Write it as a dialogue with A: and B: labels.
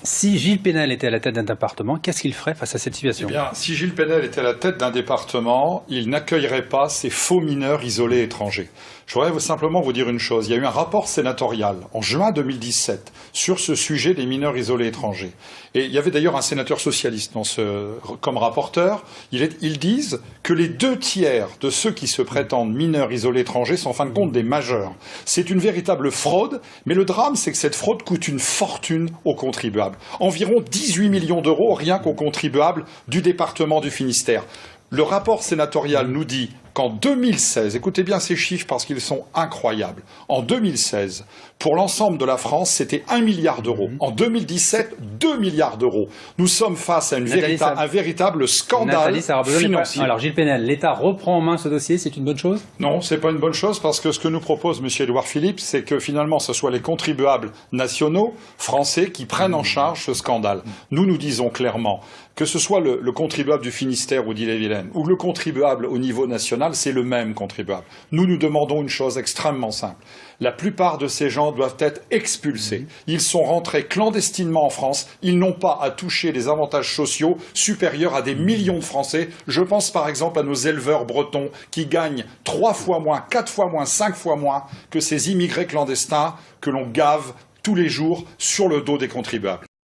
A: Si Gilles Pénal était à la tête d'un département, qu'est-ce qu'il ferait face à cette situation?
B: Eh bien, si Gilles Pénal était à la tête d'un département, il n'accueillerait pas ces faux mineurs isolés étrangers. Je voudrais simplement vous dire une chose. Il y a eu un rapport sénatorial en juin 2017 sur ce sujet des mineurs isolés étrangers. Et il y avait d'ailleurs un sénateur socialiste comme rapporteur. Ils disent que les 2/3 de ceux qui se prétendent mineurs isolés étrangers sont en fin de compte des majeurs. C'est une véritable fraude, mais le drame, c'est que cette fraude coûte une fortune aux contribuables. Environ 18 millions d'euros rien qu'aux contribuables du département du Finistère. Le rapport sénatorial nous dit qu'en 2016, écoutez bien ces chiffres parce qu'ils sont incroyables, en 2016, pour l'ensemble de la France, c'était 1 milliard d'euros. En 2017, 2 milliards d'euros. Nous sommes face à un véritable scandale financier.
A: Alors Gilles Pénal, l'État reprend en main ce dossier, c'est une bonne chose?
B: Non, c'est pas une bonne chose parce que ce que nous propose M. Édouard Philippe, c'est que finalement ce soit les contribuables nationaux, français, qui prennent en charge ce scandale. Nous disons clairement que ce soit le contribuable du Finistère ou d'Ille-et-Vilaine ou le contribuable au niveau national, c'est le même contribuable. Nous demandons une chose extrêmement simple. La plupart de ces gens doivent être expulsés. Ils sont rentrés clandestinement en France. Ils n'ont pas à toucher des avantages sociaux supérieurs à des millions de Français. Je pense par exemple à nos éleveurs bretons qui gagnent 3 fois moins, 4 fois moins, 5 fois moins que ces immigrés clandestins que l'on gave tous les jours sur le dos des contribuables.